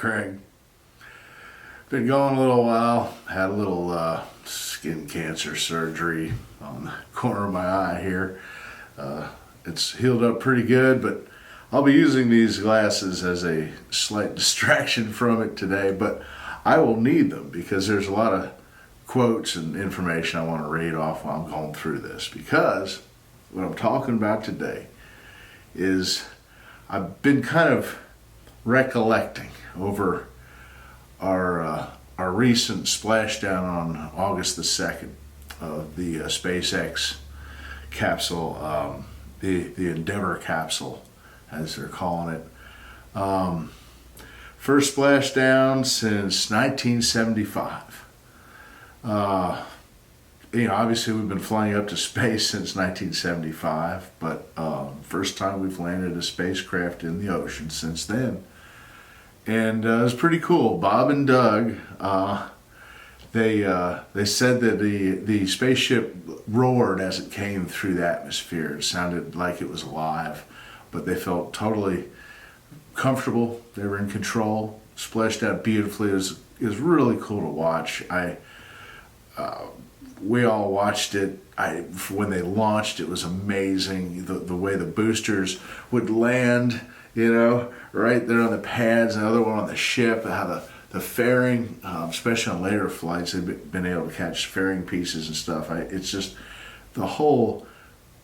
Craig. Been going a little while. Had a little skin cancer surgery on the corner of my eye here. It's healed up pretty good, but I'll be using these glasses as a slight distraction from it today, but I will need them because there's a lot of quotes and information I want to read off while I'm going through this, because what I'm talking about today is I've been kind of recollecting over our recent splashdown on August the 2nd of the SpaceX capsule, the Endeavour capsule, as they're calling it. First splashdown since 1975. Obviously we've been flying up to space since 1975, but first time we've landed a spacecraft in the ocean since then. And it was pretty cool. Bob and Doug, they said that the spaceship roared as it came through the atmosphere. It sounded like it was alive, but they felt totally comfortable. They were in control. Splashed out beautifully. It was really cool to watch. We all watched it. When they launched, it was amazing. The way the boosters would land, right there on the pads, and the other one on the ship, how the fairing, especially on later flights, they've been able to catch fairing pieces and stuff. It's just the whole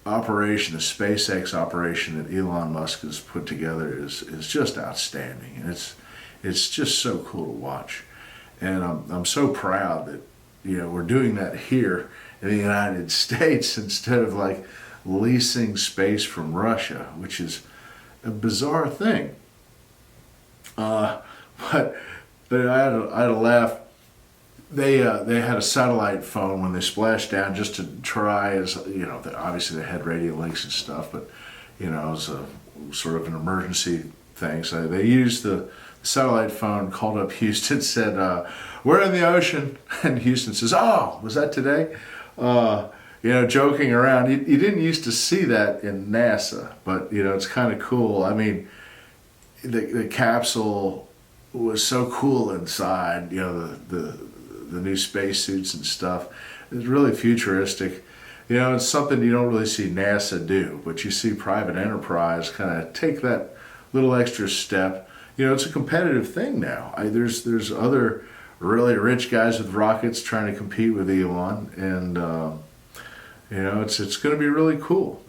operation, the SpaceX operation that Elon Musk has put together is just outstanding, and it's just so cool to watch. And I'm so proud that we're doing that here in the United States instead of like leasing space from Russia, which is a bizarre thing. But I had a laugh. They had a satellite phone when they splashed down just to try, as obviously they had radio links and stuff, but it was a sort of an emergency thing. So they used the satellite phone, called up Houston, said, "We're in the ocean," and Houston says, "Oh, was that today?" Joking around. You didn't used to see that in NASA, but it's kind of cool. I mean, the capsule was so cool inside. The new spacesuits and stuff. It's really futuristic. It's something you don't really see NASA do, but you see private enterprise kind of take that little extra step. It's a competitive thing now. There's other really rich guys with rockets trying to compete with Elon, and it's going to be really cool.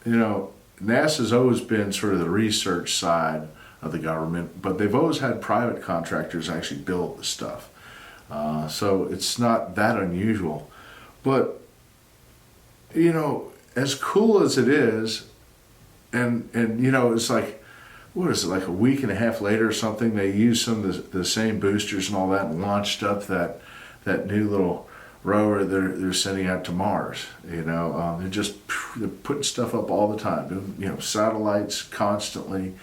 NASA's always been sort of the research side of the government, but they've always had private contractors actually build the stuff. So it's not that unusual. But, as cool as it is, and it's like, what is it, like a week and a half later or something, they used some of the same boosters and all that and launched up that new little rover they're sending out to Mars. They're putting stuff up all the time, doing, satellites constantly.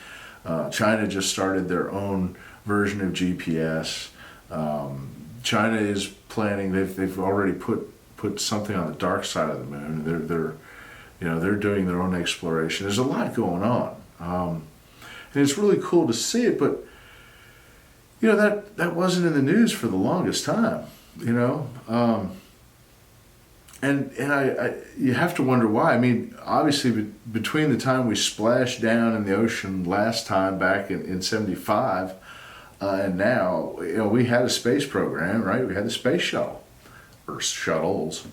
China just started their own version of GPS. China is planning. They've already put something on the dark side of the moon. They're doing their own exploration. There's a lot going on, and it's really cool to see it. But that wasn't in the news for the longest time. And you have to wonder why. I mean, obviously, between the time we splashed down in the ocean last time back in '75 and now, we had a space program, right? We had the space shuttle, or shuttles,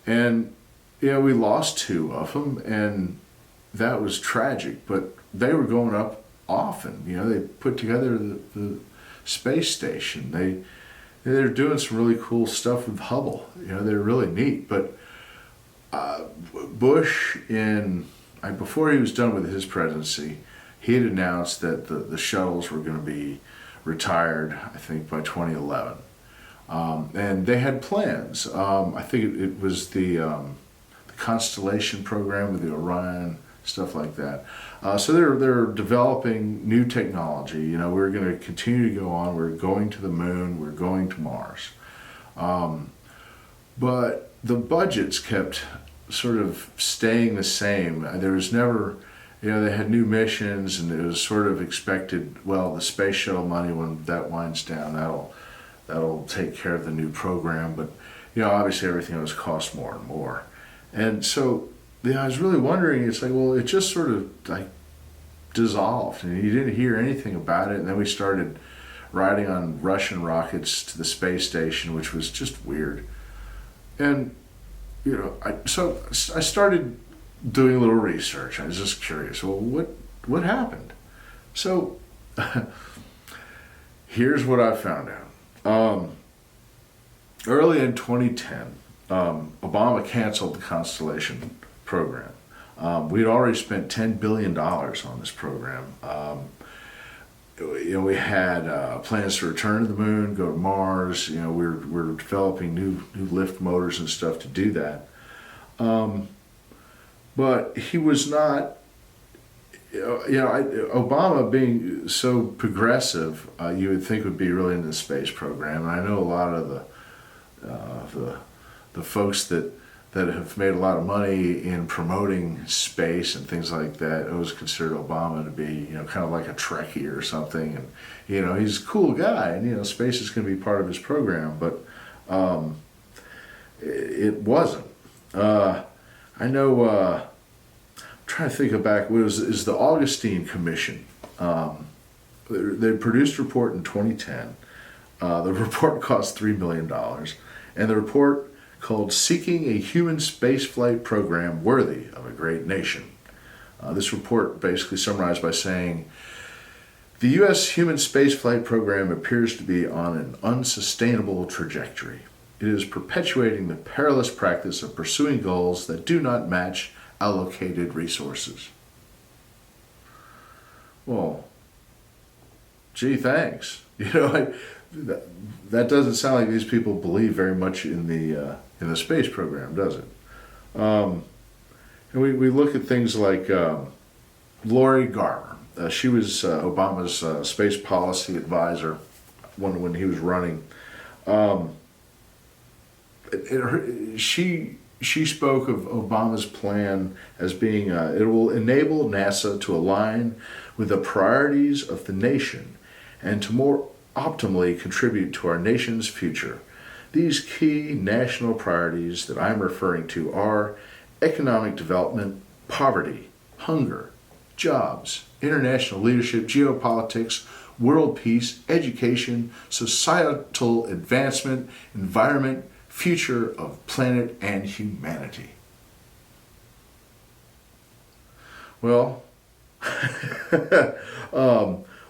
and we lost 2 of them, and that was tragic. But they were going up often. They put together the space station. They're doing some really cool stuff with Hubble. They're really neat. But Bush, before he was done with his presidency, he had announced that the shuttles were going to be retired, I think, by 2011. And they had plans. I think it was the Constellation program with the Orion, stuff like that. So they're developing new technology. We're going to continue to go on. We're going to the moon. We're going to Mars. But the budgets kept sort of staying the same. There was never they had new missions, and it was sort of expected, well, the space shuttle money, when that winds down, that'll take care of the new program. But, obviously everything always cost more and more. And so, I was really wondering, it's like, well, it just sort of like dissolved, and you didn't hear anything about it. And then we started riding on Russian rockets to the space station, which was just weird. And, so I started doing a little research. I was just curious. Well, what happened? So here's what I found out. Early in 2010, Obama canceled the Constellation program. We'd already spent $10 billion on this program. We had plans to return to the moon, go to Mars. We're developing new lift motors and stuff to do that. But he was not, Obama being so progressive, you would think would be really into the space program. And I know a lot of the folks that have made a lot of money in promoting space and things like that always considered Obama to be, kind of like a Trekkie or something. And, he's a cool guy, and, space is going to be part of his program. But it wasn't. I know, I'm trying to think back, is the Augustine Commission. They produced a report in 2010. The report cost $3 million. And the report called Seeking a Human Spaceflight Program Worthy of a Great Nation. This report basically summarized by saying, the U.S. human spaceflight program appears to be on an unsustainable trajectory. It is perpetuating the perilous practice of pursuing goals that do not match allocated resources. Well, gee, thanks. That doesn't sound like these people believe very much in the space program, does it? And we look at things like Lori Garver. She was Obama's space policy advisor when he was running. She spoke of Obama's plan as being, it will enable NASA to align with the priorities of the nation and to more optimally contribute to our nation's future. These key national priorities that I'm referring to are economic development, poverty, hunger, jobs, international leadership, geopolitics, world peace, education, societal advancement, environment, future of planet and humanity. Well,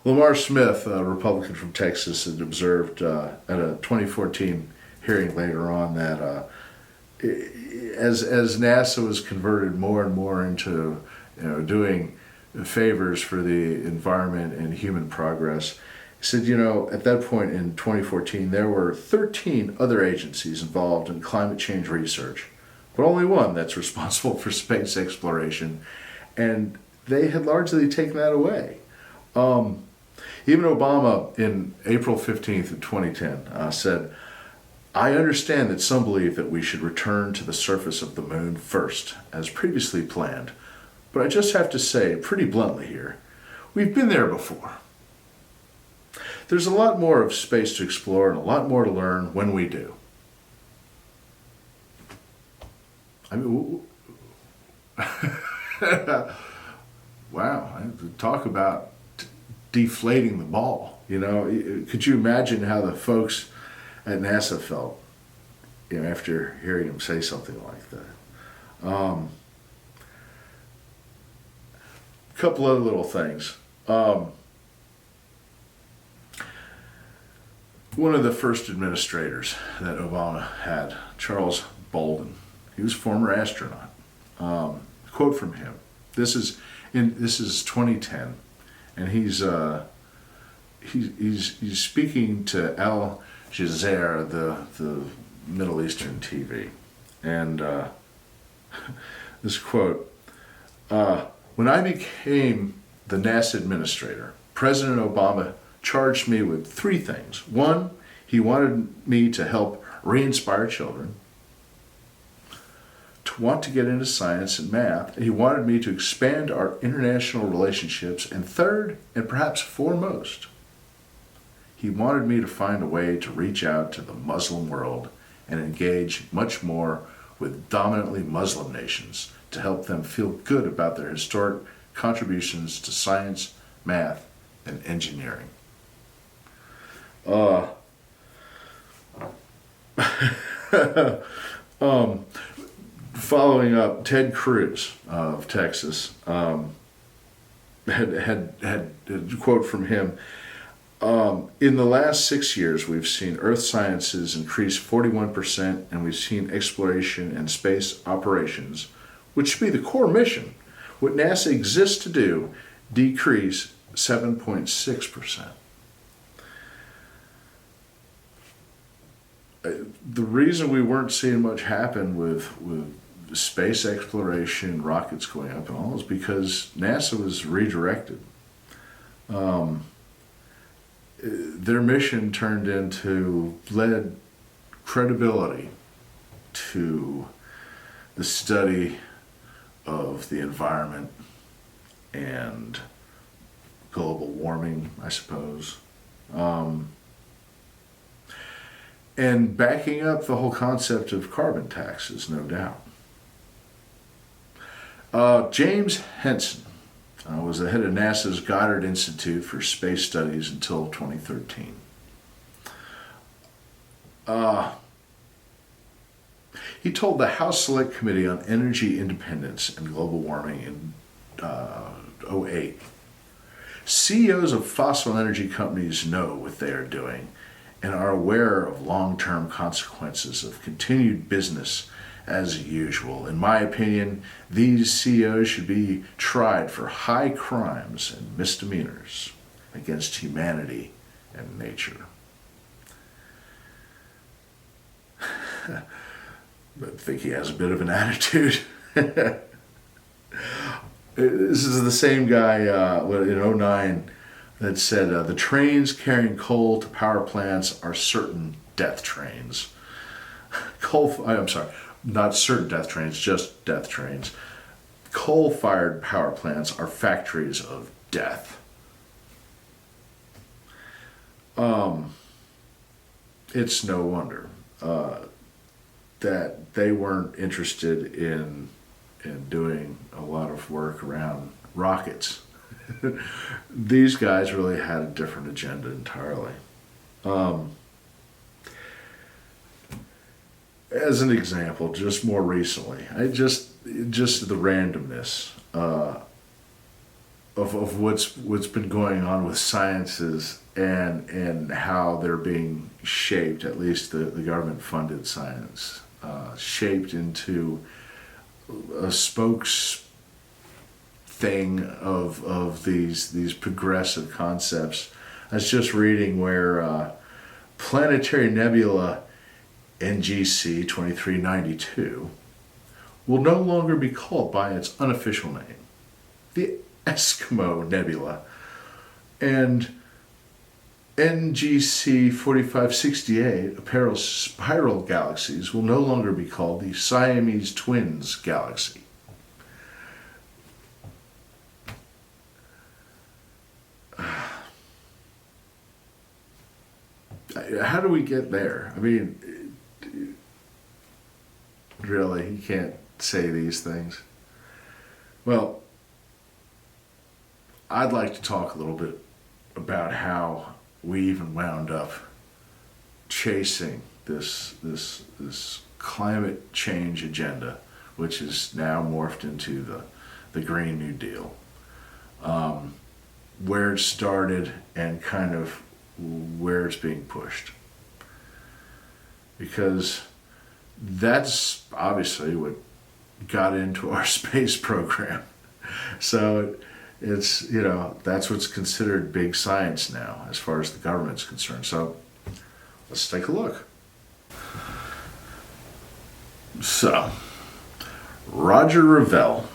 Lamar Smith, a Republican from Texas, had observed at a 2014 hearing later on that as NASA was converted more and more into doing favors for the environment and human progress, he said, at that point in 2014, there were 13 other agencies involved in climate change research, but only one that's responsible for space exploration, and they had largely taken that away. Even Obama, in April 15th of 2010, said, I understand that some believe that we should return to the surface of the moon first, as previously planned, but I just have to say, pretty bluntly here, we've been there before. There's a lot more of space to explore and a lot more to learn when we do. I mean, wow, talk about deflating the ball. Could you imagine how the folks at NASA felt, after hearing him say something like that? Couple other little things. One of the first administrators that Obama had, Charles Bolden, he was a former astronaut. Quote from him. This is 2010, and he's speaking to Al Jazeera, the Middle Eastern TV, and this quote: "When I became the NASA administrator, President Obama charged me with three things. One, he wanted me to help re-inspire children. didn't want to get into science and math. He wanted me to expand our international relationships. And third, and perhaps foremost, he wanted me to find a way to reach out to the Muslim world and engage much more with dominantly Muslim nations to help them feel good about their historic contributions to science, math, and engineering. Following up, Ted Cruz of Texas had a quote from him. In the last 6 years, we've seen Earth sciences increase 41%, and we've seen exploration and space operations, which should be the core mission, what NASA exists to do, decrease 7.6%. The reason we weren't seeing much happen with space exploration, rockets going up and all, is because NASA was redirected. Their mission led credibility to the study of the environment and global warming, I suppose. And backing up the whole concept of carbon taxes, no doubt. James Henson was the head of NASA's Goddard Institute for Space Studies until 2013. He told the House Select Committee on Energy Independence and Global Warming in 2008, CEOs of fossil energy companies know what they are doing and are aware of long-term consequences of continued business as usual. In my opinion, these CEOs should be tried for high crimes and misdemeanors against humanity and nature. I think he has a bit of an attitude. This is the same guy in 2009 that said the trains carrying coal to power plants are certain death trains. Not certain death trains, just death trains. Coal-fired power plants are factories of death. It's no wonder that they weren't interested in doing a lot of work around rockets. These guys really had a different agenda entirely. As an example, just more recently, just the randomness of what's been going on with sciences and how they're being shaped, at least the government-funded science, shaped into a spokes thing of these progressive concepts. I was just reading where planetary nebula NGC 2392 will no longer be called by its unofficial name, the Eskimo Nebula, and NGC 4568, apparel spiral galaxies, will no longer be called the Siamese Twins Galaxy. How do we get there? I mean, really, you can't say these things. Well, I'd like to talk a little bit about how we even wound up chasing this climate change agenda, which is now morphed into the Green New Deal. Where it started and kind of where it's being pushed. Because that's obviously what got into our space program. So it's, that's what's considered big science now as far as the government's concerned. So let's take a look. So, Roger Revelle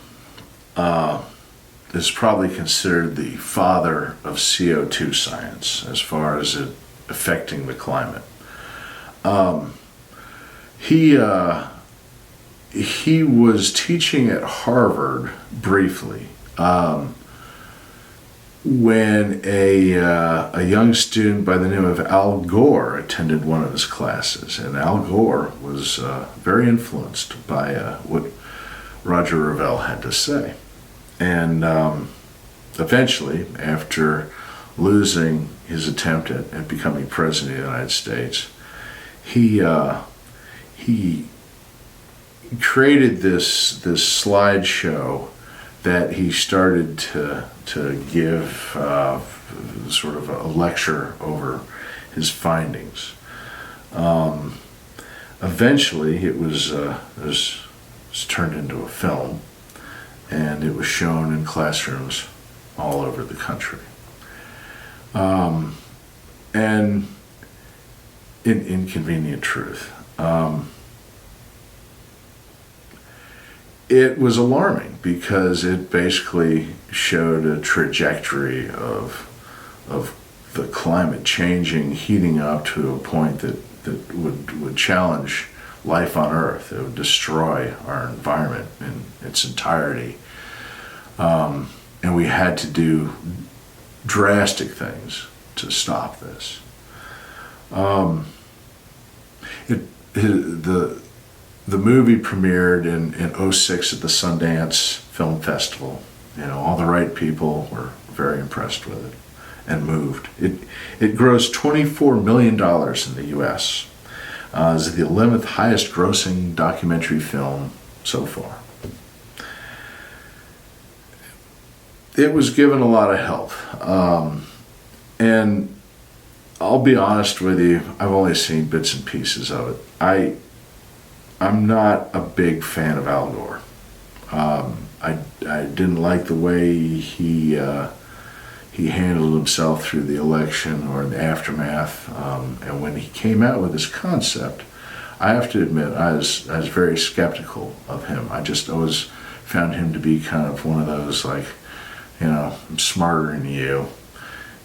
is probably considered the father of CO2 science as far as it affecting the climate. He he was teaching at Harvard briefly when a young student by the name of Al Gore attended one of his classes. And Al Gore was very influenced by what Roger Revelle had to say. And eventually, after losing his attempt at becoming president of the United States, he created this slideshow that he started to give sort of a lecture over his findings. Eventually, it was turned into a film, and it was shown in classrooms all over the country. And in Inconvenient Truth. It was alarming because it basically showed a trajectory of the climate changing, heating up to a point that would challenge life on Earth. It would destroy our environment in its entirety. And we had to do drastic things to stop this. The movie premiered in 2006 at the Sundance Film Festival. You know, all the right people were very impressed with it and moved. It grossed $24 million in the U.S. Is the 11th highest grossing documentary film so far. It was given a lot of help. And I'll be honest with you, I've only seen bits and pieces of it. I'm not a big fan of Al Gore. I didn't like the way he handled himself through the election or the aftermath. And when he came out with this concept, I have to admit I was very skeptical of him. I just always found him to be kind of one of those, like, you know, I'm smarter than you.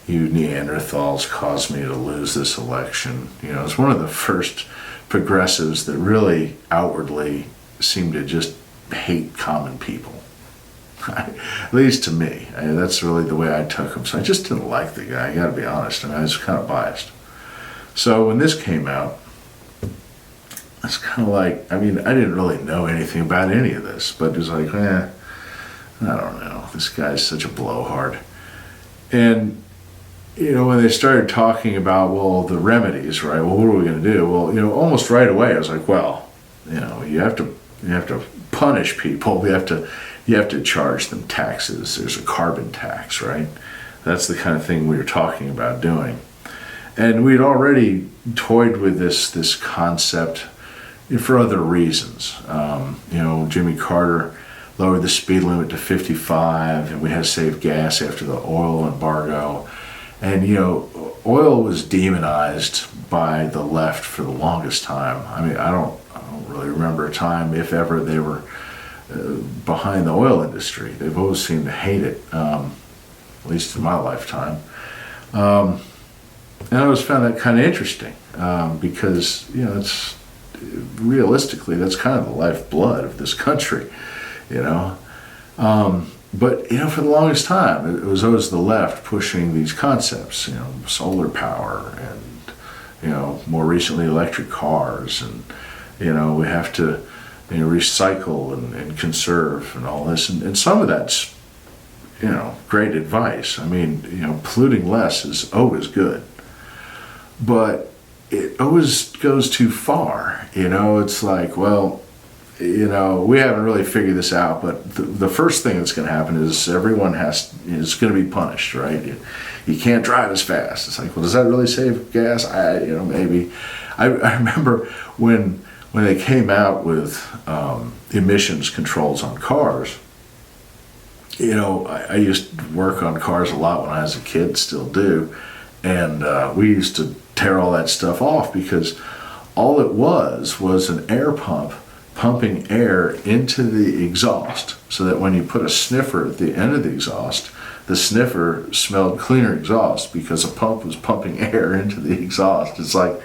You Neanderthals caused me to lose this election. You know, it's one of the first progressives that really outwardly seem to just hate common people. At least to me. That's really the way I took him. So I just didn't like the guy, I gotta be honest. I was kind of biased. So when this came out, it's kind of like, I mean, I didn't really know anything about any of this, but it was like, I don't know. This guy's such a blowhard. And you know, when they started talking about, well, the remedies, right? Well, what are we going to do? Well, you know, almost right away, I was like, well, you know, you have to punish people. You have to charge them taxes. There's a carbon tax, right? That's the kind of thing we were talking about doing. And we'd already toyed with this concept for other reasons. You know, Jimmy Carter lowered the speed limit to 55, and we had to save gas after the oil embargo. And, you know, oil was demonized by the left for the longest time. I mean, I don't really remember a time, if ever, they were behind the oil industry. They've always seemed to hate it, at least in my lifetime. And I always found that kind of interesting because, you know, it's realistically, that's kind of the lifeblood of this country, you know. But, you know, for the longest time, it was always the left pushing these concepts, you know, solar power and, you know, more recently electric cars. And, you know, we have to, you know, recycle and conserve and all this. And some of that's, you know, great advice. I mean, you know, polluting less is always good. But it always goes too far. You know, it's like, well, you know, we haven't really figured this out, but the first thing that's going to happen is everyone is going to be punished, right? You can't drive as fast. It's like, well, does that really save gas? You know, maybe. I remember when they came out with emissions controls on cars. You know, I used to work on cars a lot when I was a kid, still do, and we used to tear all that stuff off because all it was an air pump pumping air into the exhaust so that when you put a sniffer at the end of the exhaust, the sniffer smelled cleaner exhaust because a pump was pumping air into the exhaust. It's like,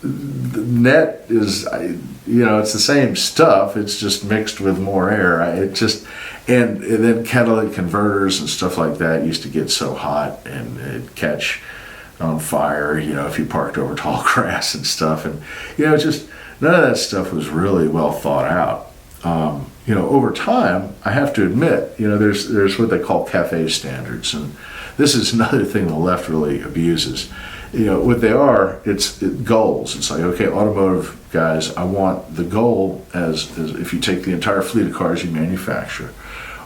the net is, it's the same stuff. It's just mixed with more air. And then catalytic converters and stuff like that used to get so hot and it'd catch on fire, if you parked over tall grass and stuff. And, just none of that stuff was really well thought out. Over time, I have to admit, there's what they call CAFE standards. And this is another thing the left really abuses. What they are, it's goals. It's like, okay, automotive guys, I want the goal as if you take the entire fleet of cars you manufacture,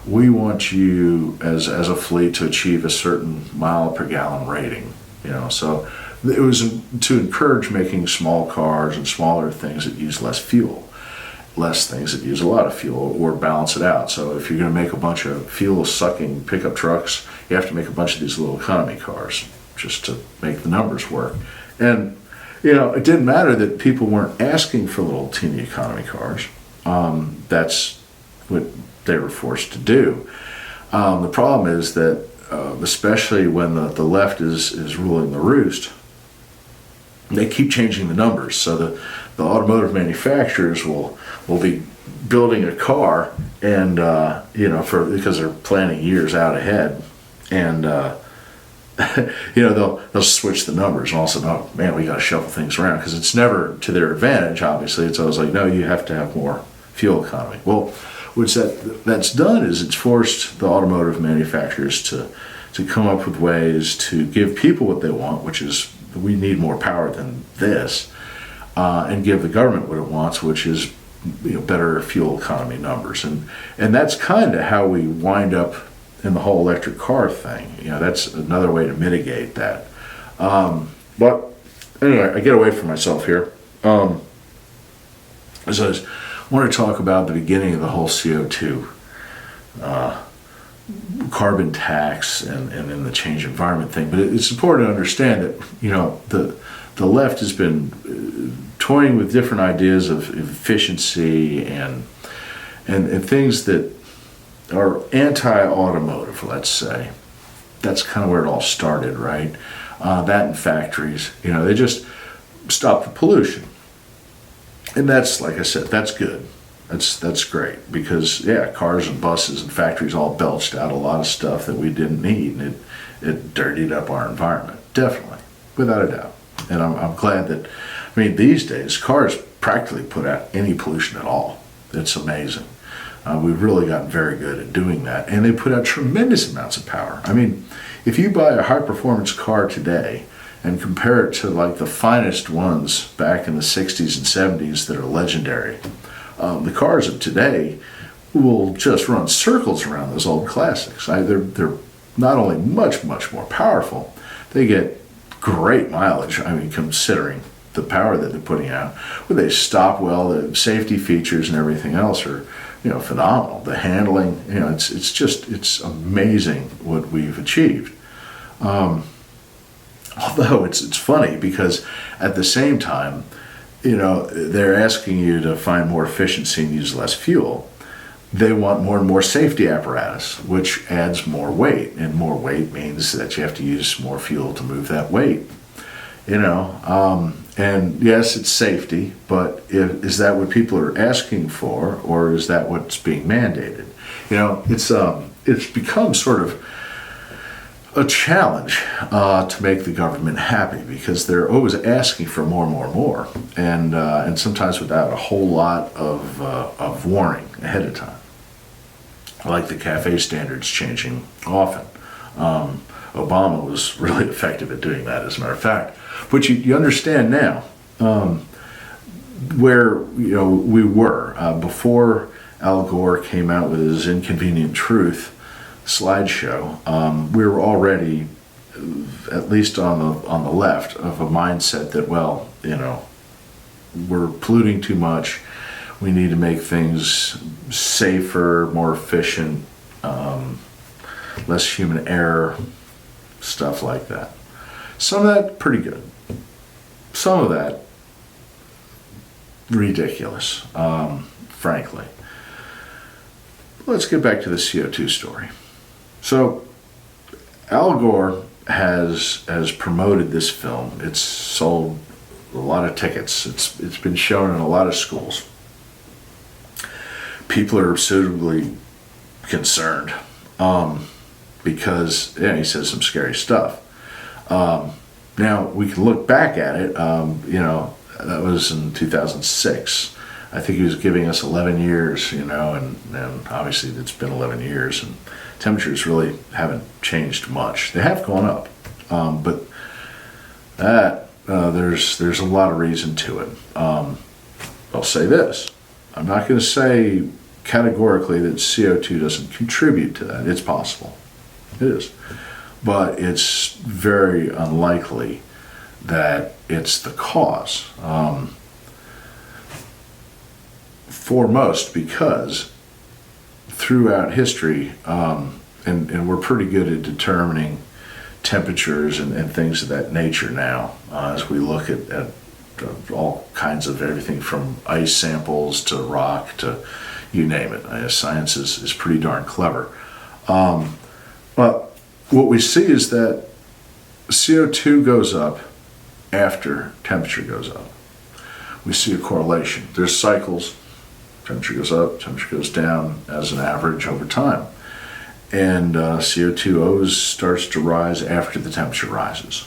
we want you as a fleet to achieve a certain mile per gallon rating. So it was to encourage making small cars and smaller things that use less fuel, less things that use a lot of fuel, or balance it out. So if you're going to make a bunch of fuel-sucking pickup trucks, you have to make a bunch of these little economy cars just to make the numbers work. And, it didn't matter that people weren't asking for little teeny economy cars. That's what they were forced to do. The problem is that, especially when the left is ruling the roost, they keep changing the numbers. So the automotive manufacturers will be building a car and, because they're planning years out ahead. And, they'll switch the numbers and all of a sudden, oh man, we got to shuffle things around because it's never to their advantage. Obviously, it's always like, no, you have to have more fuel economy. Well, what that's done is it's forced the automotive manufacturers to come up with ways to give people what they want, which is we need more power than this, and give the government what it wants, which is better fuel economy numbers. And that's kind of how we wind up in the whole electric car thing. That's another way to mitigate that. But anyway, I get away from myself here. As I want to talk about the beginning of the whole CO2 carbon tax and then the change environment thing. But it's important to understand that the left has been toying with different ideas of efficiency and things that are anti-automotive, let's say. That's kind of where it all started, right? That and factories, they just stop the pollution. And that's, like I said, that's good. That's great because, cars and buses and factories all belched out a lot of stuff that we didn't need, and it dirtied up our environment, definitely, without a doubt. And I'm glad that, these days, cars practically put out any pollution at all. It's amazing. We've really gotten very good at doing that, and they put out tremendous amounts of power. If you buy a high-performance car today and compare it to like the finest ones back in the 60s and 70s that are legendary, the cars of today will just run circles around those old classics. They're not only much, much more powerful, they get great mileage, considering the power that they're putting out. But they stop well, the safety features and everything else are phenomenal. The handling, it's amazing what we've achieved. Although it's funny because at the same time, they're asking you to find more efficiency and use less fuel. They want more and more safety apparatus, which adds more weight, and more weight means that you have to use more fuel to move that weight. And yes, it's safety, but is that what people are asking for, or is that what's being mandated? It's become sort of a challenge to make the government happy because they're always asking for more and more and more, and sometimes without a whole lot of warning ahead of time. Like the CAFE standards changing often. Obama was really effective at doing that, as a matter of fact. But you understand now where we were before Al Gore came out with his Inconvenient Truth slideshow. We were already, at least on the left, of a mindset that we're polluting too much. We need to make things safer, more efficient, less human error, stuff like that. Some of that pretty good. Some of that ridiculous, frankly. Let's get back to the CO2 story. So Al Gore has promoted this film. It's sold a lot of tickets. It's been shown in a lot of schools. People are suitably concerned because he says some scary stuff. Now we can look back at it. That was in 2006. I think he was giving us 11 years, and obviously it's been 11 years, and temperatures really haven't changed much. They have gone up, but there's a lot of reason to it. I'll say this: I'm not going to say categorically that CO2 doesn't contribute to that. It's possible, it is, but it's very unlikely that it's the cause. Foremost, because throughout history, and we're pretty good at determining temperatures and things of that nature now, as we look at all kinds of everything from ice samples to rock to you name it. Science is pretty darn clever. But what we see is that CO2 goes up after temperature goes up. We see a correlation. There's cycles. Temperature goes up, temperature goes down as an average over time. And CO2 always starts to rise after the temperature rises.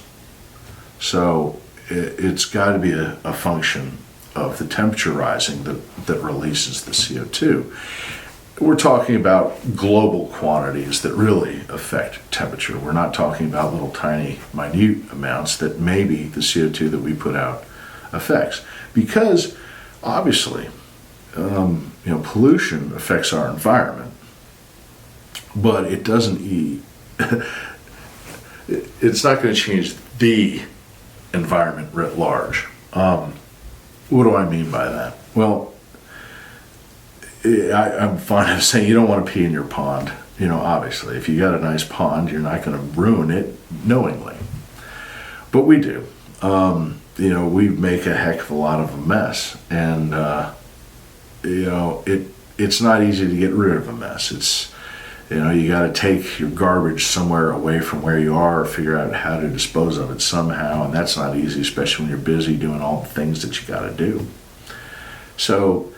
So it's got to be a function of the temperature rising that releases the CO2. We're talking about global quantities that really affect temperature. We're not talking about little tiny, minute amounts that maybe the CO2 that we put out affects. Because obviously, pollution affects our environment, but it doesn't it's not going to change the environment writ large. What do I mean by that? Well, I'm fond of saying you don't want to pee in your pond. Obviously, if you got a nice pond, you're not going to ruin it knowingly. But we do. We make a heck of a lot of a mess, and it's not easy to get rid of a mess. It's, you got to take your garbage somewhere away from where you are, or figure out how to dispose of it somehow, and that's not easy, especially when you're busy doing all the things that you got to do. So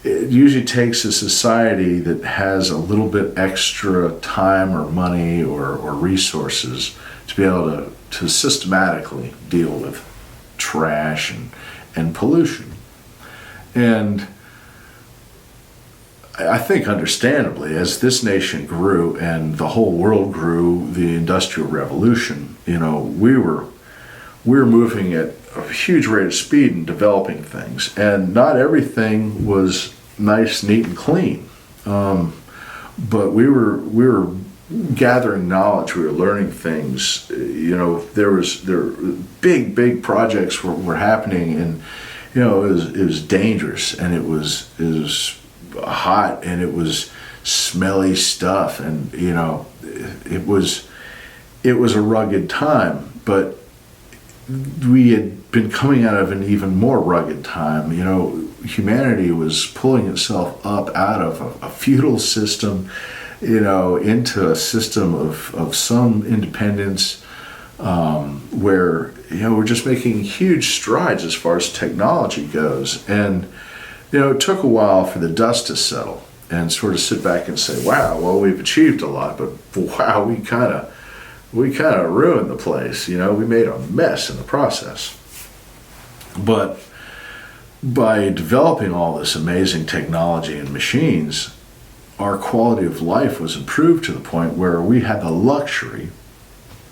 it usually takes a society that has a little bit extra time or money or resources to be able to systematically deal with trash and pollution. And I think understandably, as this nation grew and the whole world grew, the Industrial Revolution, we were moving at a huge rate of speed in developing things, and not everything was nice, neat, and clean. But we were gathering knowledge. We were learning things. There were big projects were happening, and it was dangerous, and it was hot, and it was smelly stuff, and it was a rugged time. But we had been coming out of an even more rugged time. Humanity was pulling itself up out of a feudal system, into a system of some independence, where we're just making huge strides as far as technology goes. And it took a while for the dust to settle and sort of sit back and say, wow, well, we've achieved a lot, but wow, we kind of ruined the place. We made a mess in the process. But by developing all this amazing technology and machines, our quality of life was improved to the point where we had the luxury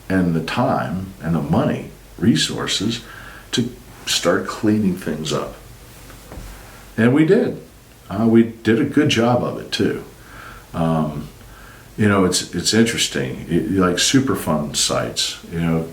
and the time and the money, resources, to start cleaning things up. And we did. We did a good job of it too. It's interesting. Like Superfund sites,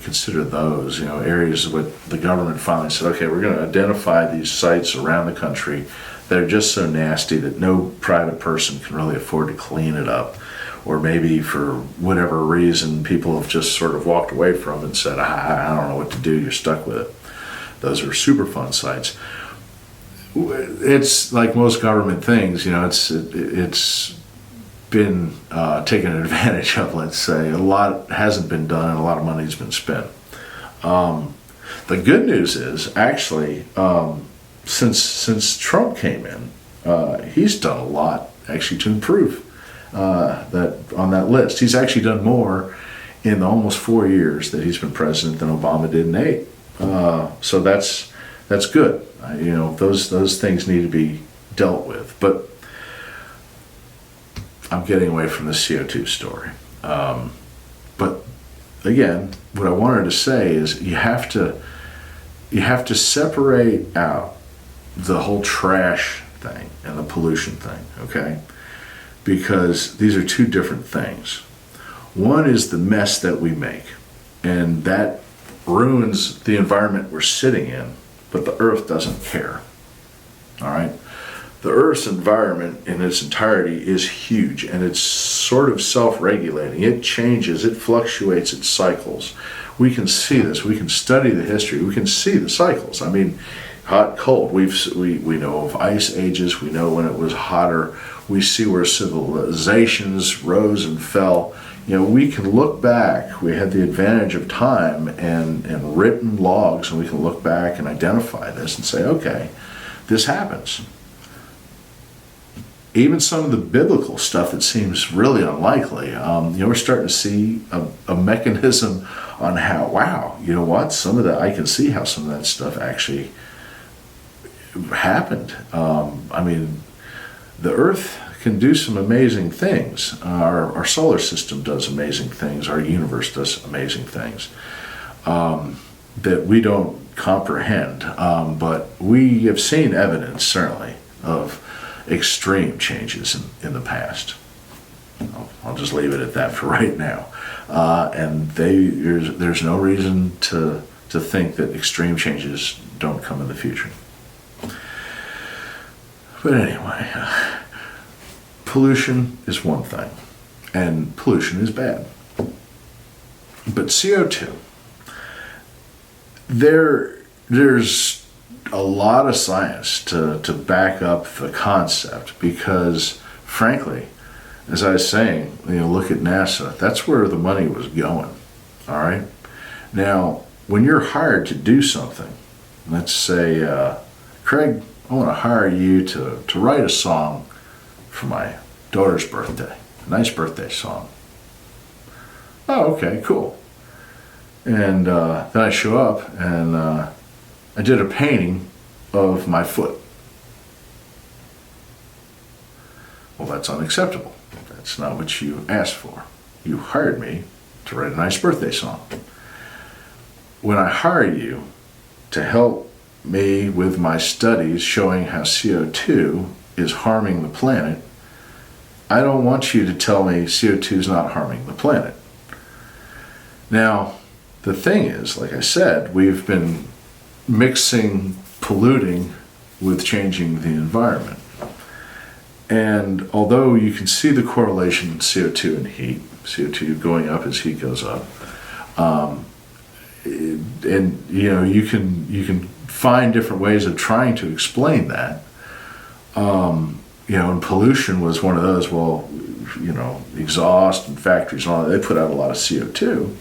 consider those, areas where the government finally said, okay, we're going to identify these sites around the country that are just so nasty that no private person can really afford to clean it up. Or maybe for whatever reason, people have just sort of walked away from it and said, I don't know what to do, you're stuck with it. Those are Superfund sites. It's like most government things, it's been taken advantage of, let's say. A lot hasn't been done and a lot of money's been spent. The good news is actually, since Trump came in, he's done a lot actually to improve that on that list. He's actually done more in the almost 4 years that he's been president than Obama did in 8. So that's good. Those things need to be dealt with. But I'm getting away from the CO2 story. But again, what I wanted to say is you have to separate out the whole trash thing and the pollution thing, okay? Because these are two different things. One is the mess that we make, and that ruins the environment we're sitting in, but the earth doesn't care, all right? The Earth's environment in its entirety is huge, and it's sort of self-regulating. It changes, it fluctuates, it cycles. We can see this. We can study the history. We can see the cycles. I mean, hot, cold. We know of ice ages. We know when it was hotter. We see where civilizations rose and fell. We can look back. We had the advantage of time and written logs, and we can look back and identify this and say, okay, this happens. Even some of the biblical stuff that seems really unlikely, we're starting to see a mechanism on how, wow, you know what, I can see how some of that stuff actually happened. The Earth can do some amazing things. Our solar system does amazing things. Our universe does amazing things that we don't comprehend. But we have seen evidence, certainly, of extreme changes in the past. I'll just leave it at that for right now. And there's no reason to think that extreme changes don't come in the future. But anyway, pollution is one thing, and pollution is bad. But CO2, there's a lot of science to back up the concept, because frankly, as I was saying, look at NASA. That's where the money was going. All right. Now, when you're hired to do something, let's say, Craig, I want to hire you to write a song for my daughter's birthday, a nice birthday song. Oh, okay, cool. And then I show up and I did a painting of my foot. Well, that's unacceptable. That's not what you asked for. You hired me to write a nice birthday song. When I hire you to help me with my studies showing how CO2 is harming the planet, I don't want you to tell me CO2 is not harming the planet. Now, the thing is, like I said, we've been mixing polluting with changing the environment. And although you can see the correlation in CO2 and heat, CO2 going up as heat goes up, and you can find different ways of trying to explain that. And pollution was one of those. Well, exhaust and factories and all that, they put out a lot of CO2.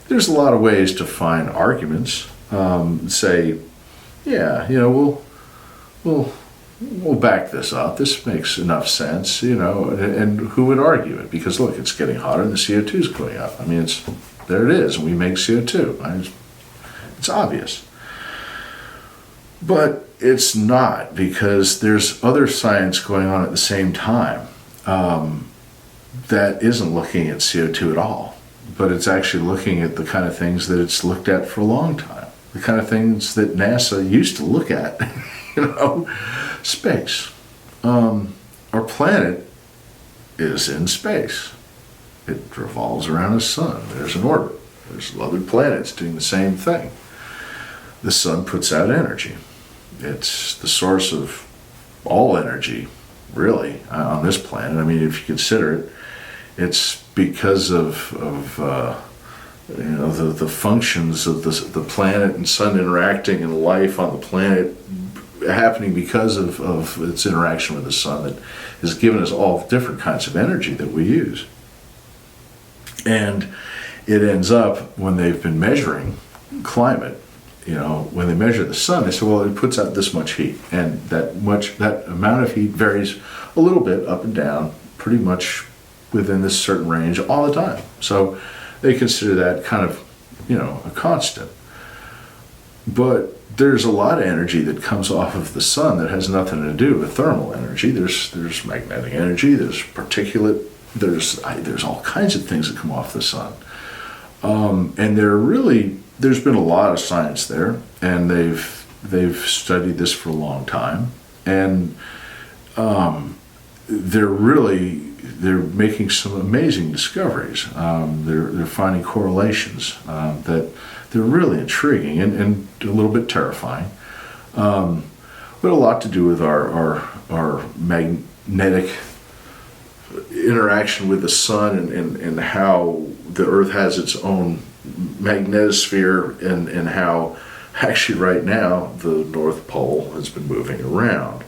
There's a lot of ways to find arguments. Say, yeah, we'll back this up. This makes enough sense, and who would argue it? Because look, it's getting hotter and the CO2 is going up. I mean, there it is, and we make CO2. It's obvious. But it's not, because there's other science going on at the same time that isn't looking at CO2 at all, but it's actually looking at the kind of things that it's looked at for a long time, the kind of things that NASA used to look at, space. Our planet is in space. It revolves around the sun. There's an orbit. There's other planets doing the same thing. The sun puts out energy. It's the source of all energy, really, on this planet. I mean, if you consider it, it's because of the functions of the planet and sun interacting and life on the planet happening because of its interaction with the sun that has given us all different kinds of energy that we use. And it ends up, when they've been measuring climate, when they measure the sun, they say, well, it puts out this much heat, and that amount of heat varies a little bit up and down, pretty much within this certain range all the time. So they consider that kind of, a constant. But there's a lot of energy that comes off of the sun that has nothing to do with thermal energy. There's magnetic energy, there's particulate, there's all kinds of things that come off the sun. And there's been a lot of science there, and they've studied this for a long time, and they're making some amazing discoveries. They're finding correlations that they're really intriguing and a little bit terrifying. But a lot to do with our magnetic interaction with the sun, and how the Earth has its own magnetosphere, and how actually right now the North Pole has been moving around.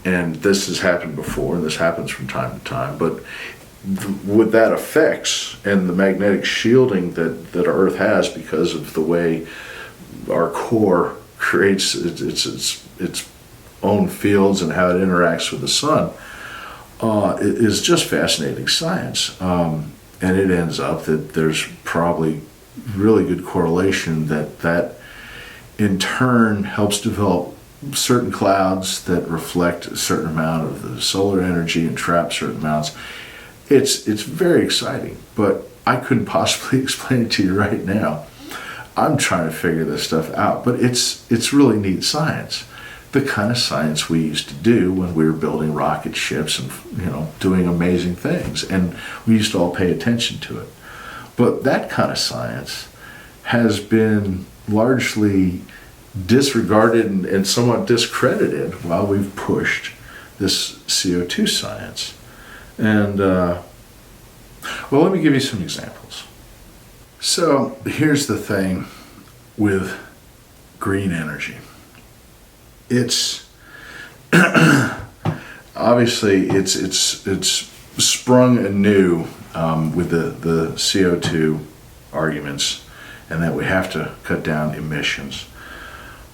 And this has happened before, and this happens from time to time, but with that effects and the magnetic shielding that our Earth has, because of the way our core creates its own fields and how it interacts with the sun, it is just fascinating science. And it ends up that there's probably really good correlation that in turn helps develop certain clouds that reflect a certain amount of the solar energy and trap certain amounts. It's very exciting, but I couldn't possibly explain it to you right now. I'm trying to figure this stuff out, but it's really neat science. The kind of science we used to do when we were building rocket ships and doing amazing things, and we used to all pay attention to it. But that kind of science has been largely disregarded and somewhat discredited while we've pushed this CO2 science. And well, let me give you some examples. So here's the thing with green energy. It's obviously it's sprung anew with the CO2 arguments, and that we have to cut down emissions.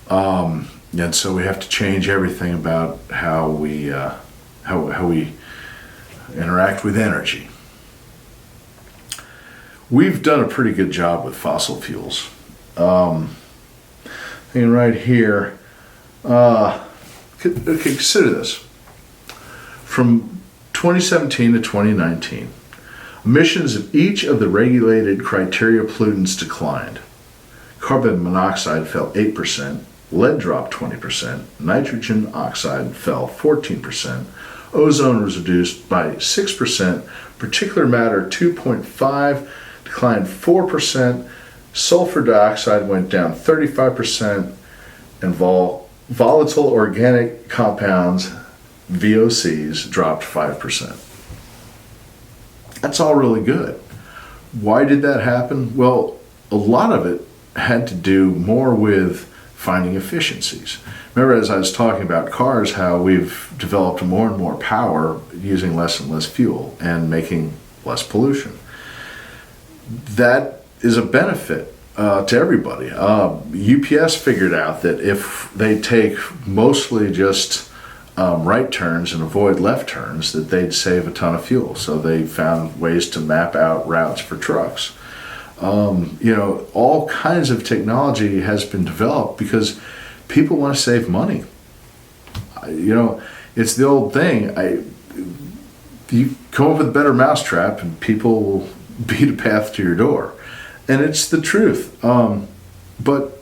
And so we have to change everything about how we interact with energy. We've done a pretty good job with fossil fuels. And right here, consider this. From 2017 to 2019, emissions of each of the regulated criteria pollutants declined. Carbon monoxide fell 8%, lead dropped 20%, nitrogen oxide fell 14%, ozone was reduced by 6%, particulate matter 2.5 declined 4%, sulfur dioxide went down 35%, and volatile organic compounds, VOCs, dropped 5%. That's all really good. Why did that happen? Well, a lot of it had to do more with finding efficiencies. Remember, as I was talking about cars, how we've developed more and more power using less and less fuel and making less pollution. That is a benefit to everybody. UPS figured out that if they take mostly just right turns and avoid left turns, that they'd save a ton of fuel. So they found ways to map out routes for trucks. All kinds of technology has been developed because people want to save money. It's the old thing. You come up with a better mousetrap and people will beat a path to your door. And it's the truth. But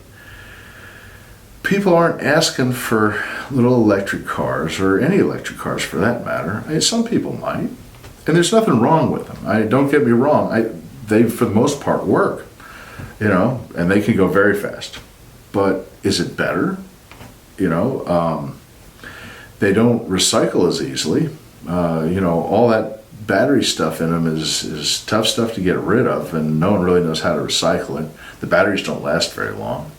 people aren't asking for little electric cars, or any electric cars for that matter. Some people might. And there's nothing wrong with them. Don't get me wrong. They, for the most part, work, and they can go very fast. But is it better? They don't recycle as easily. All that battery stuff in them is tough stuff to get rid of, and no one really knows how to recycle it. The batteries don't last very long,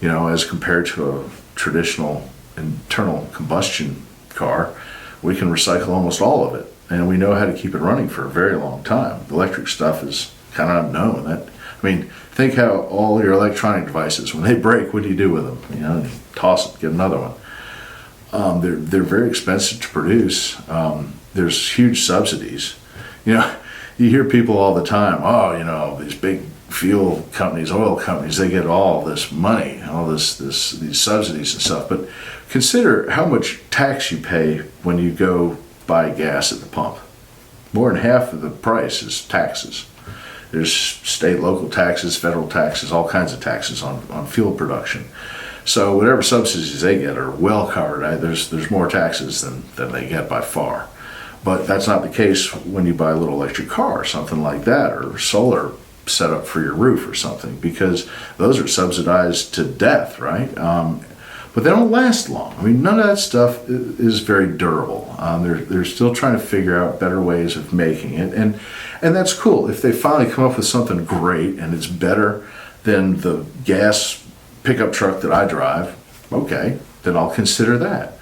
as compared to a traditional internal combustion car. We can recycle almost all of it, and we know how to keep it running for a very long time. The electric stuff is kind of unknown. I mean, think how all your electronic devices, when they break, what do you do with them? You know, toss it, get another one. They're very expensive to produce. There's huge subsidies. You know, you hear people all the time, oh, you know, these big fuel companies, oil companies, they get all this money, all these subsidies and stuff. But consider how much tax you pay when you go buy gas at the pump. More than half of the price is taxes. There's state, local taxes, federal taxes, all kinds of taxes on fuel production. So whatever subsidies they get are well covered. There's more taxes than they get by far. But that's not the case when you buy a little electric car or something like that, or solar set up for your roof or something, because those are subsidized to death, right? But they don't last long. I mean, none of that stuff is very durable. They're still trying to figure out better ways of making it, and that's cool. If they finally come up with something great and it's better than the gas pickup truck that I drive, okay, then I'll consider that.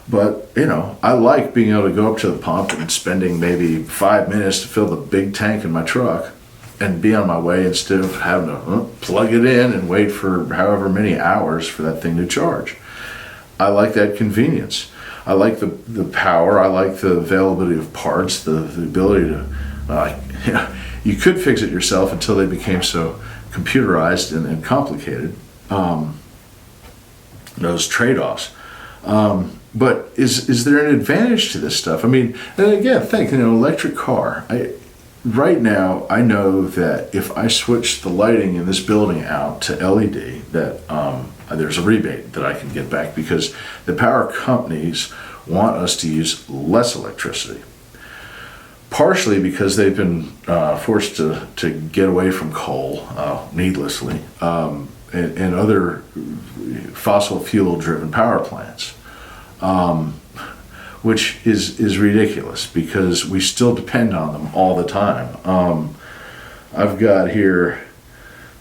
But, you know, I like being able to go up to the pump and spending maybe 5 minutes to fill the big tank in my truck and be on my way instead of having to plug it in and wait for however many hours for that thing to charge. I like that convenience. I like the power. I like the availability of parts, the ability to, you know, you could fix it yourself until they became so computerized and complicated. Those trade-offs. But is there an advantage to this stuff? I mean, and again, think, you know, electric car. Right now, I know that if I switch the lighting in this building out to LED, that there's a rebate that I can get back because the power companies want us to use less electricity. Partially because they've been forced to get away from coal needlessly and other fossil fuel-driven power plants. Which is ridiculous because we still depend on them all the time. I've got here,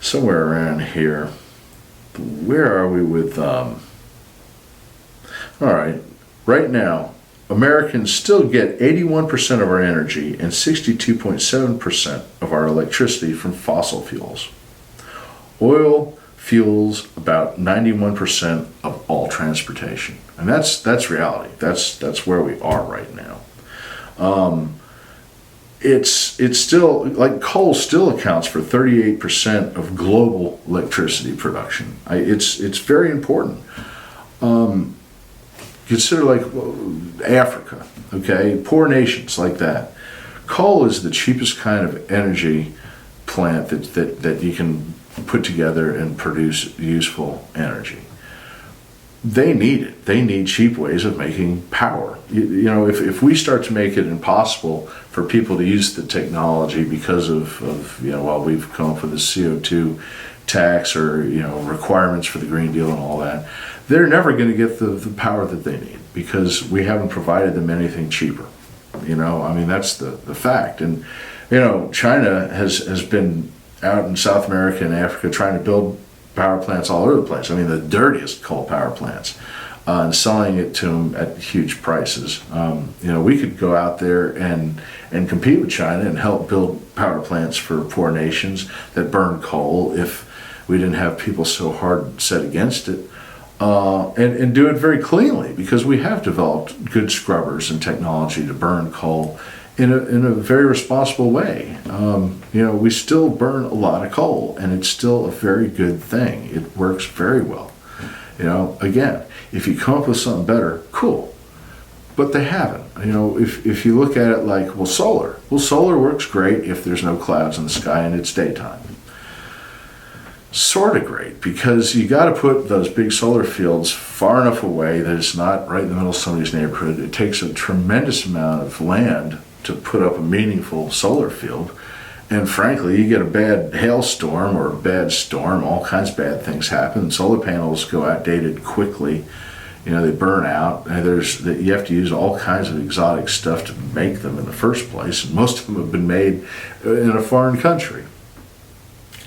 somewhere around here, where are we with, all right, right now, Americans still get 81% of our energy and 62.7% of our electricity from fossil fuels. Oil fuels about 91% of all transportation. And that's reality. That's where we are right now. It's still, like, coal still accounts for 38% of global electricity production. It's very important. Consider, like, Africa, okay, poor nations like that. Coal is the cheapest kind of energy plant that you can put together and produce useful energy. They need it. They need cheap ways of making power. You know, if we start to make it impossible for people to use the technology because of you know, well, we've come up with a CO2 tax or, you know, requirements for the Green Deal and all that, they're never going to get the power that they need because we haven't provided them anything cheaper. You know, I mean, that's the fact. And, you know, China has been out in South America and Africa trying to build power plants all over the place. I mean, the dirtiest coal power plants, and selling it to them at huge prices. You know, we could go out there and compete with China and help build power plants for poor nations that burn coal if we didn't have people so hard set against it, and do it very cleanly because we have developed good scrubbers and technology to burn coal in a very responsible way. You know, we still burn a lot of coal, and it's still a very good thing. It works very well. You know, again, if you come up with something better, cool. But they haven't. You know, if you look at it like, well, solar works great if there's no clouds in the sky and it's daytime. Sort of great, because you got to put those big solar fields far enough away that it's not right in the middle of somebody's neighborhood. It takes a tremendous amount of land to put up a meaningful solar field. And frankly, you get a bad hailstorm or a bad storm, all kinds of bad things happen. Solar panels go outdated quickly. You know, they burn out. And you have to use all kinds of exotic stuff to make them in the first place. And most of them have been made in a foreign country.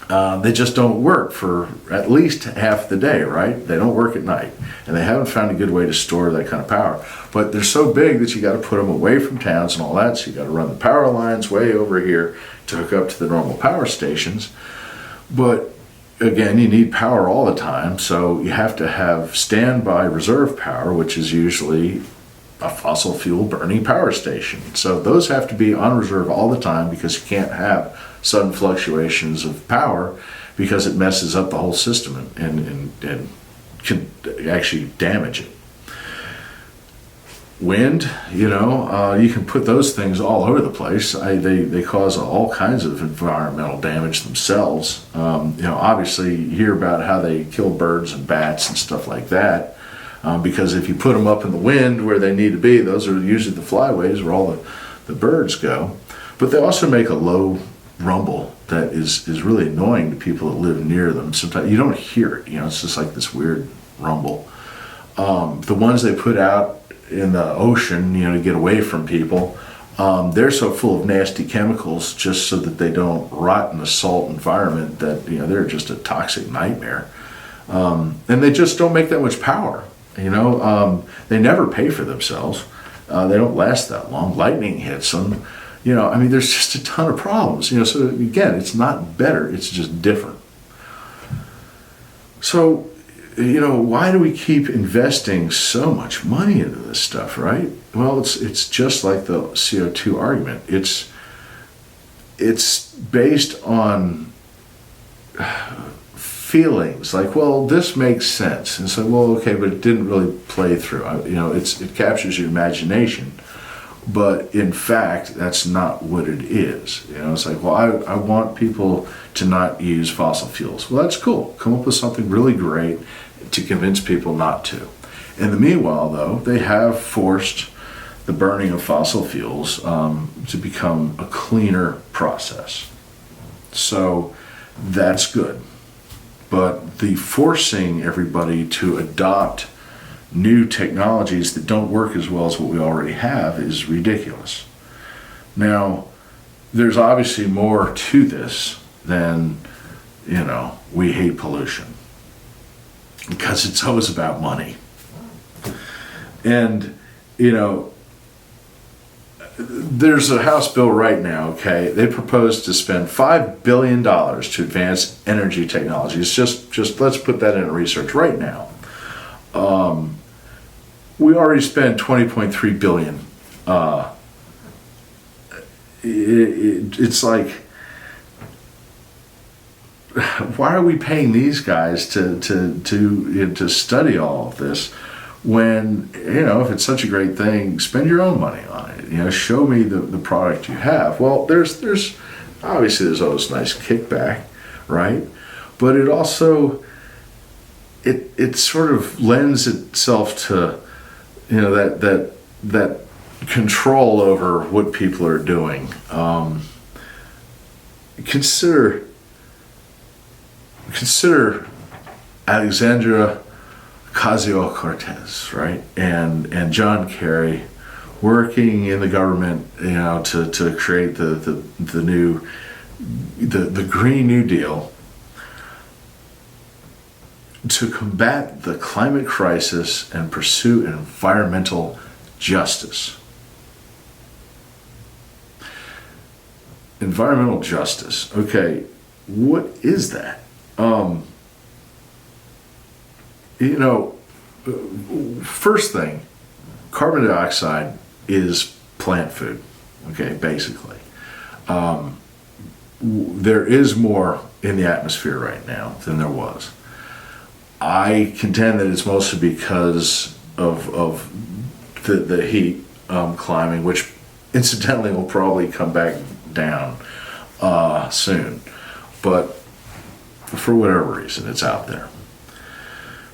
They just don't work for at least half the day, right? They don't work at night. And they haven't found a good way to store that kind of power. But they're so big that you got to put them away from towns and all that. So you got to run the power lines way over here to hook up to the normal power stations. But again, you need power all the time, so you have to have standby reserve power, which is usually a fossil fuel burning power station. So those have to be on reserve all the time because you can't have sudden fluctuations of power because it messes up the whole system and can actually damage it. Wind, you can put those things all over the place. They cause all kinds of environmental damage themselves. Obviously you hear about how they kill birds and bats and stuff like that, because if you put them up in the wind where they need to be, those are usually the flyways where all the birds go. But they also make a low rumble that is really annoying to people that live near them. Sometimes you don't hear it, it's just like this weird rumble. The ones they put out in the ocean, to get away from people, they're so full of nasty chemicals just so that they don't rot in a salt environment that, they're just a toxic nightmare. And they just don't make that much power, they never pay for themselves. They don't last that long. Lightning hits them, there's just a ton of problems, so again, it's not better, it's just different. So, why do we keep investing so much money into this stuff, right? Well, it's just like the CO2 argument. It's based on feelings like, well, this makes sense. And so, well, okay, but it didn't really play through. It captures your imagination. But in fact, that's not what it is. It's like, well, I want people to not use fossil fuels. Well, that's cool. Come up with something really great to convince people not to. In the meanwhile, though, they have forced the burning of fossil fuels to become a cleaner process. So that's good. But the forcing everybody to adopt new technologies that don't work as well as what we already have is ridiculous. Now, there's obviously more to this than, we hate pollution, because it's always about money. And, there's a House bill right now, okay? They propose to spend $5 billion to advance energy technologies. Just let's put that into research right now. We already spend $20.3 billion. It's like, why are we paying these guys to study all of this when, if it's such a great thing, spend your own money on it. Show me the product you have. Well, there's obviously there's always nice kickback, right? But it also it sort of lends itself to that control over what people are doing. Consider Alexandria Ocasio-Cortez, right, and John Kerry working in the government, to create the Green New Deal to combat the climate crisis and pursue environmental justice. Environmental justice. Okay, what is that? First thing, carbon dioxide is plant food, okay, basically. There is more in the atmosphere right now than there was. I contend that it's mostly because of the heat climbing, which incidentally will probably come back down soon. But for whatever reason, it's out there.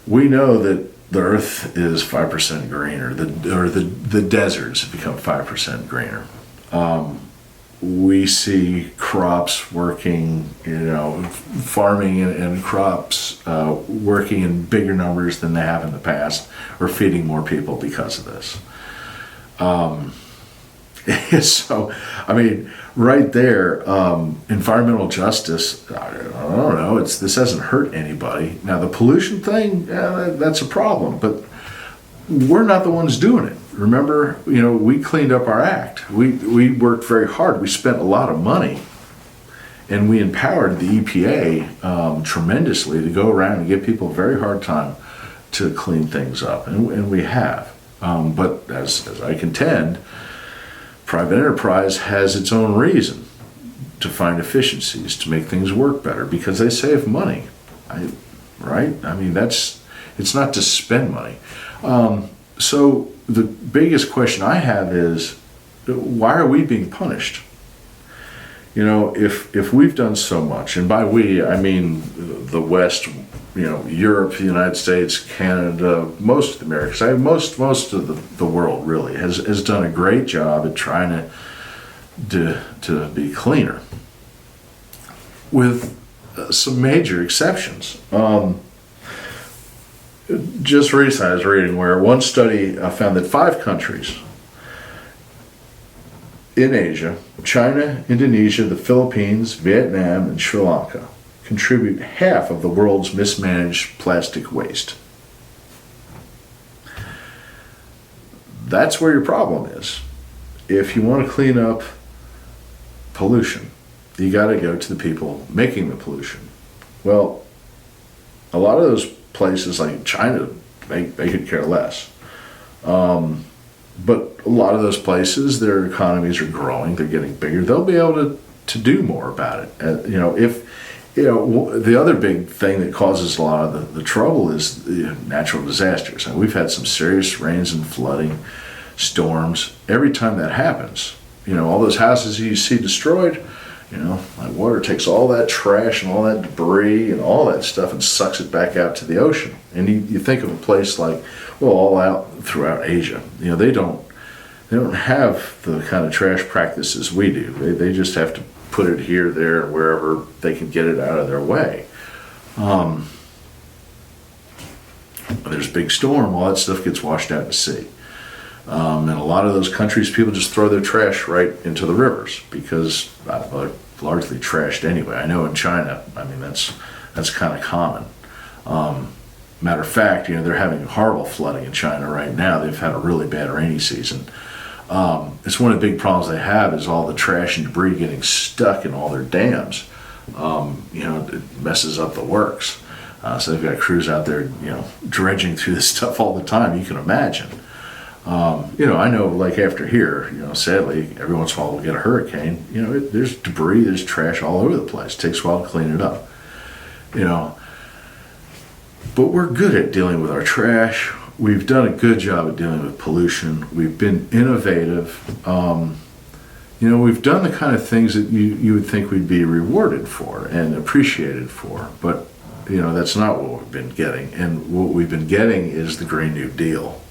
We know that the earth is 5% greener, the deserts have become 5% greener. We see crops working, farming and crops working in bigger numbers than they have in the past. We're feeding more people because of this. So, right there, environmental justice, I don't know, this hasn't hurt anybody. Now, the pollution thing, that's a problem, but we're not the ones doing it. Remember, we cleaned up our act. We worked very hard. We spent a lot of money And we empowered the EPA tremendously to go around and give people a very hard time to clean things up, and we have. But as I contend, private enterprise has its own reason to find efficiencies, to make things work better, because they save money, right? I mean, it's not to spend money. So the biggest question I have is, why are we being punished? You know, if we've done so much, and by we, I mean the West, you know, Europe, the United States, Canada, most of the Americas, most of the world really has done a great job at trying to be cleaner, with some major exceptions. Just recently I was reading where one study found that 5 countries in Asia, China, Indonesia, the Philippines, Vietnam, and Sri Lanka, contribute half of the world's mismanaged plastic waste. That's where your problem is. If you want to clean up pollution, you got to go to the people making the pollution. Well, a lot of those places like China, they could care less. But a lot of those places, their economies are growing, they're getting bigger. They'll be able to do more about it. The other big thing that causes a lot of the trouble is natural disasters. And we've had some serious rains and flooding, storms. Every time that happens, all those houses you see destroyed, like water takes all that trash and all that debris and all that stuff and sucks it back out to the ocean. And you think of a place like, all out throughout Asia, they don't have the kind of trash practices we do. They just have to put it here, there, and wherever they can get it out of their way. There's a big storm, all that stuff gets washed out to sea. In a lot of those countries, people just throw their trash right into the rivers because they're largely trashed anyway. I know in China, that's kind of common. Matter of fact, they're having horrible flooding in China right now. They've had a really bad rainy season. It's one of the big problems they have is all the trash and debris getting stuck in all their dams. It messes up the works. So they've got crews out there, dredging through this stuff all the time. You can imagine. I know, like after here, sadly, every once in a while we'll get a hurricane. There's debris, there's trash all over the place. It takes a while to clean it up. But we're good at dealing with our trash. We've done a good job at dealing with pollution. We've been innovative. We've done the kind of things that you would think we'd be rewarded for and appreciated for. But, that's not what we've been getting. And what we've been getting is the Green New Deal,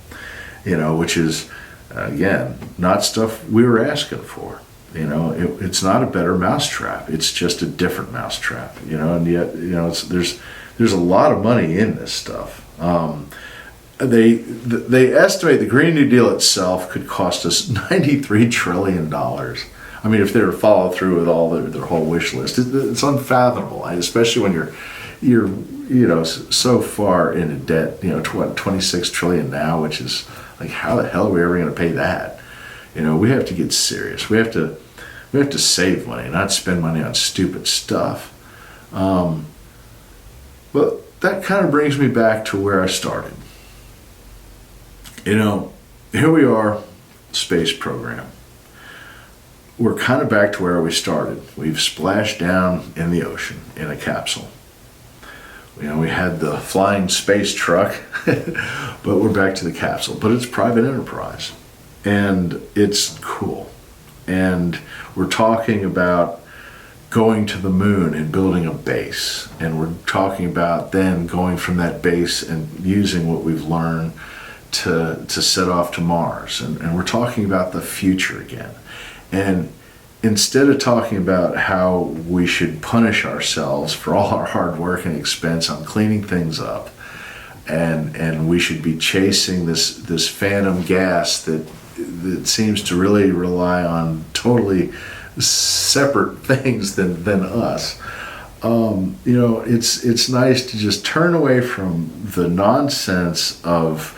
which is, again, not stuff we were asking for. It's not a better mousetrap. It's just a different mousetrap, and yet, there's a lot of money in this stuff. They estimate the Green New Deal itself could cost us $93 trillion. If they were to follow through with all their whole wish list, it's unfathomable, especially when you're so far into debt. 26 trillion now, which is like, how the hell are we ever going to pay that? We have to get serious. We have to save money, not spend money on stupid stuff. But that kind of brings me back to where I started. Here we are, space program. We're kind of back to where we started. We've splashed down in the ocean in a capsule. We had the flying space truck, but we're back to the capsule. But it's private enterprise, and it's cool. And we're talking about going to the moon and building a base. And we're talking about then going from that base and using what we've learned to set off to Mars. And we're talking about the future again. And instead of talking about how we should punish ourselves for all our hard work and expense on cleaning things up, and we should be chasing this phantom gas that seems to really rely on totally separate things than us. It's nice to just turn away from the nonsense of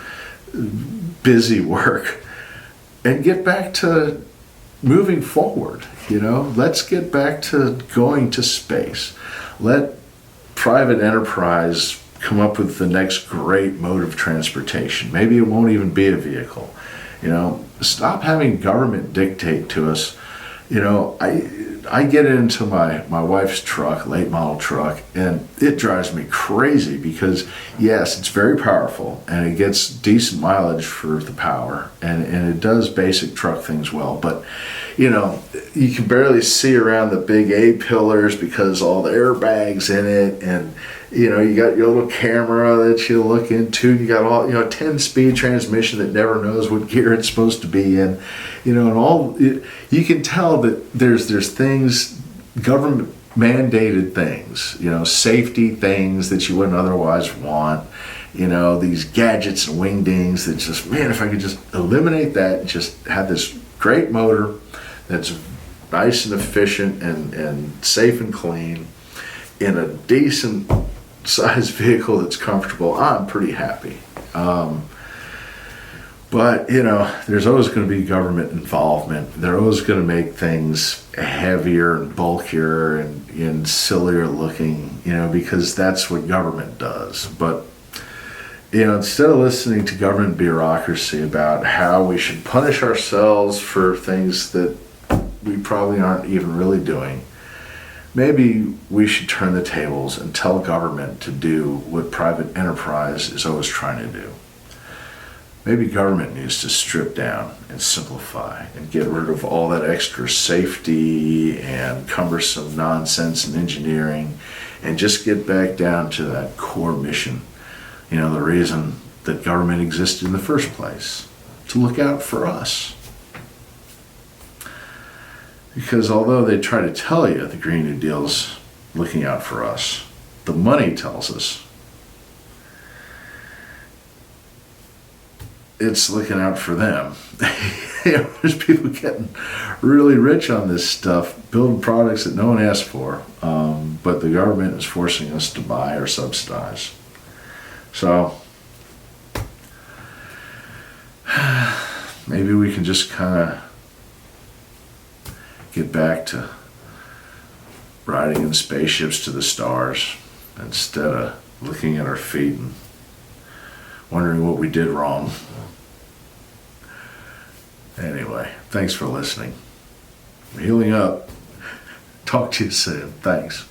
busy work and get back to moving forward. Let's get back to going to space. Let private enterprise come up with the next great mode of transportation. Maybe it won't even be a vehicle. Stop having government dictate to us. I get into my wife's truck, late model truck, and it drives me crazy because, yes, it's very powerful and it gets decent mileage for the power and it does basic truck things well. But, you can barely see around the big A-pillars because all the airbags in it, and you got your little camera that you look into. You got all 10-speed transmission that never knows what gear it's supposed to be in. You can tell that there's things, government mandated things, safety things that you wouldn't otherwise want. These gadgets and wingdings that just, man, if I could just eliminate that and just have this great motor that's nice and efficient and safe and clean in a decent sized vehicle that's comfortable, I'm pretty happy. But there's always going to be government involvement. They're always going to make things heavier and bulkier and sillier looking, because that's what government does. But instead of listening to government bureaucracy about how we should punish ourselves for things that we probably aren't even really doing, maybe we should turn the tables and tell government to do what private enterprise is always trying to do. Maybe government needs to strip down and simplify and get rid of all that extra safety and cumbersome nonsense and engineering and just get back down to that core mission. The reason that government existed in the first place, to look out for us. Because although they try to tell you the Green New Deal's looking out for us, the money tells us it's looking out for them. There's people getting really rich on this stuff, building products that no one asked for, but the government is forcing us to buy or subsidize. So maybe we can just kind of get back to riding in spaceships to the stars instead of looking at our feet and wondering what we did wrong. Anyway, thanks for listening. I'm healing up. Talk to you soon. Thanks.